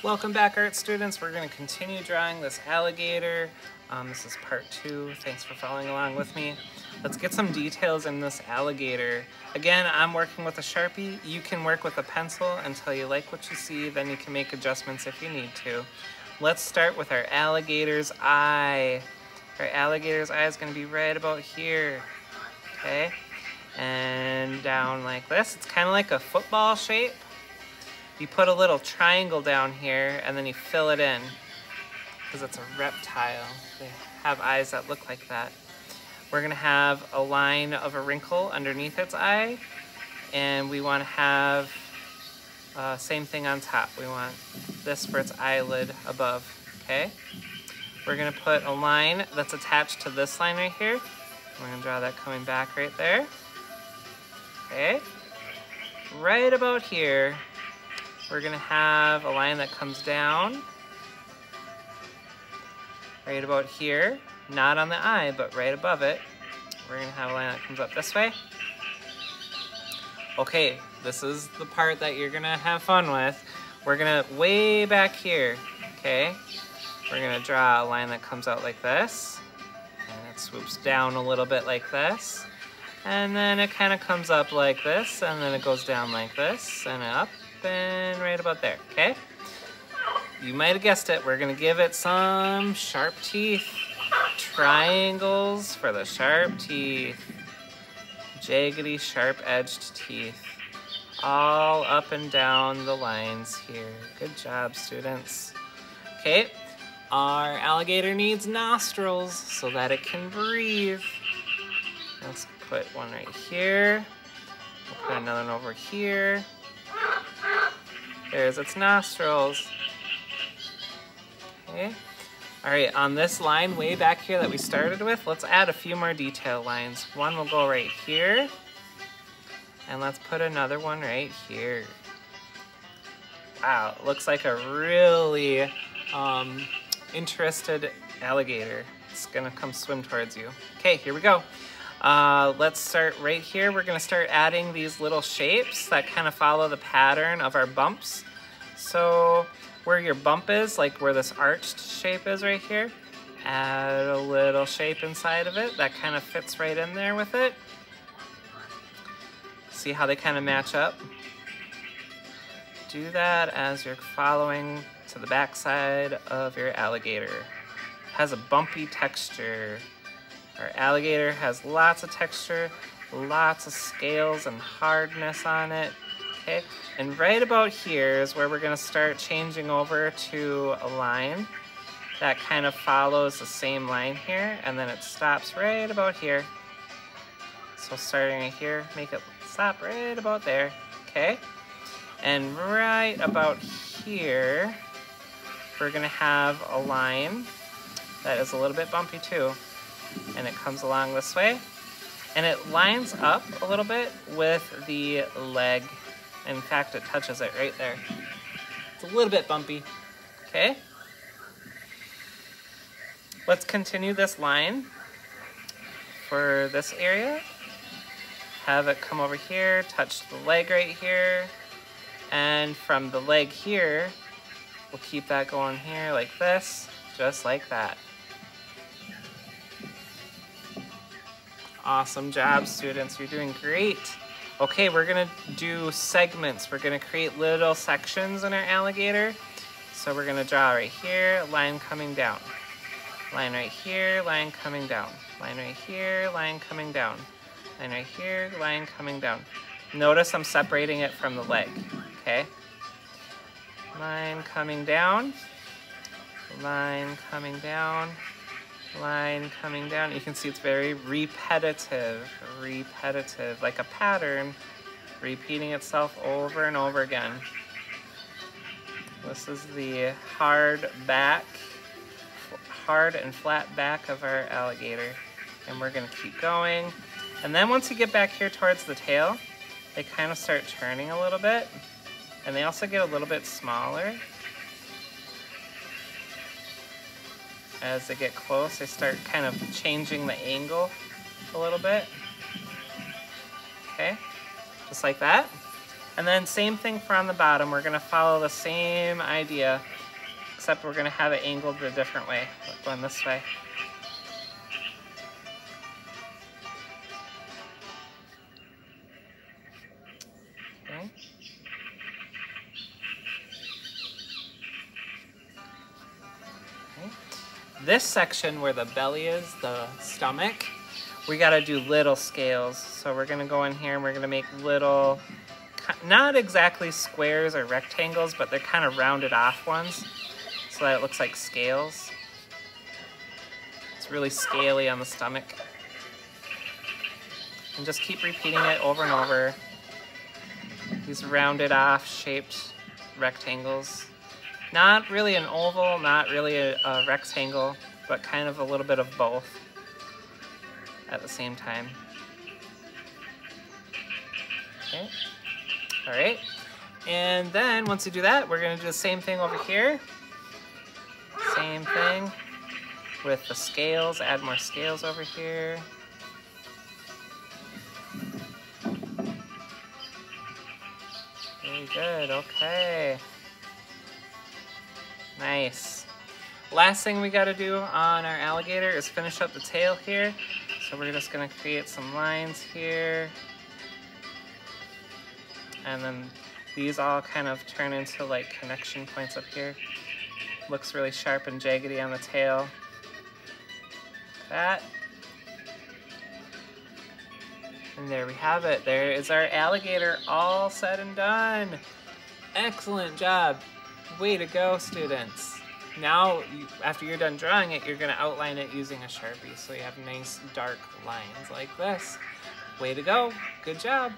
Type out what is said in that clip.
Welcome back, art students. We're going to continue drawing this alligator. This is part 2. Thanks for following along with me. Let's get some details in this alligator. Again, I'm working with a Sharpie. You can work with a pencil until you like what you see, then you can make adjustments if you need to. Let's start with our alligator's eye. Our alligator's eye is going to be right about here, okay? And down like this. It's kind of like a football shape. You put a little triangle down here and then you fill it in because it's a reptile. They have eyes that look like that. We're gonna have a line of a wrinkle underneath its eye, and we want to have same thing on top. We want this for its eyelid above, okay? We're gonna put a line that's attached to this line right here. We're gonna draw that coming back right there, okay? Right about here, we're gonna have a line that comes down right about here, not on the eye, but right above it. We're gonna have a line that comes up this way. Okay, this is the part that you're gonna have fun with. We're gonna, way back here, okay? We're gonna draw a line that comes out like this, and it swoops down a little bit like this, and then it kind of comes up like this, and then it goes down like this, and up, and right about there, okay? You might have guessed it, we're gonna give it some sharp teeth. Triangles for the sharp teeth. Jaggedy, sharp-edged teeth. All up and down the lines here. Good job, students. Okay, our alligator needs nostrils so that it can breathe. Let's put one right here. We'll put another one over here. There's its nostrils. Okay. All right, on this line way back here that we started with, let's add a few more detail lines. One will go right here, and let's put another one right here. Wow, it looks like a really interested alligator. It's gonna come swim towards you. Okay, here we go. Let's start right here. We're gonna start adding these little shapes that kind of follow the pattern of our bumps. So where your bump is, like where this arched shape is right here, add a little shape inside of it that kind of fits right in there with it. See how they kind of match up? Do that as you're following to the back side of your alligator. It has a bumpy texture. Our alligator has lots of texture, lots of scales and hardness on it. Okay, and right about here is where we're going to start changing over to a line that kind of follows the same line here, and then it stops right about here. So starting right here, make it stop right about there, okay? And right about here, we're going to have a line that is a little bit bumpy too, and it comes along this way, and it lines up a little bit with the leg. In fact, it touches it right there. It's a little bit bumpy, okay? Let's continue this line for this area. Have it come over here, touch the leg right here, and from the leg here, we'll keep that going here like this, just like that. Awesome job, students. You're doing great. Okay, we're gonna do segments. We're gonna create little sections in our alligator. So we're gonna draw right here, line coming down. Line right here, line coming down. Line right here, line coming down. Line right here, line coming down. Notice I'm separating it from the leg, okay? Line coming down, line coming down, line coming down. You can see it's very repetitive, like a pattern repeating itself over and over again. This is the hard and flat back of our alligator. And we're gonna keep going. And then once you get back here towards the tail, they kind of start turning a little bit. And they also get a little bit smaller. As they get close, they start kind of changing the angle a little bit. Okay, just like that. And then same thing for on the bottom. We're gonna follow the same idea, except we're gonna have it angled a different way, going this way. Okay. This section where the belly is, the stomach, we gotta do little scales. So we're gonna go in here and we're gonna make little, not exactly squares or rectangles, but they're kind of rounded off ones so that it looks like scales. It's really scaly on the stomach. And just keep repeating it over and over. These rounded off shaped rectangles. Not really an oval, not really a rectangle, but kind of a little bit of both at the same time. Okay, all right. And then once you do that, we're gonna do the same thing over here. Same thing with the scales, add more scales over here. Very good, okay. Nice. Last thing we gotta do on our alligator is finish up the tail here. So we're just gonna create some lines here. And then these all kind of turn into like connection points up here. Looks really sharp and jaggedy on the tail. That. And there we have it. There is our alligator all said and done. Excellent job. Way to go, students. Now, after you're done drawing it, you're gonna outline it using a Sharpie so you have nice dark lines like this. Way to go. Good job.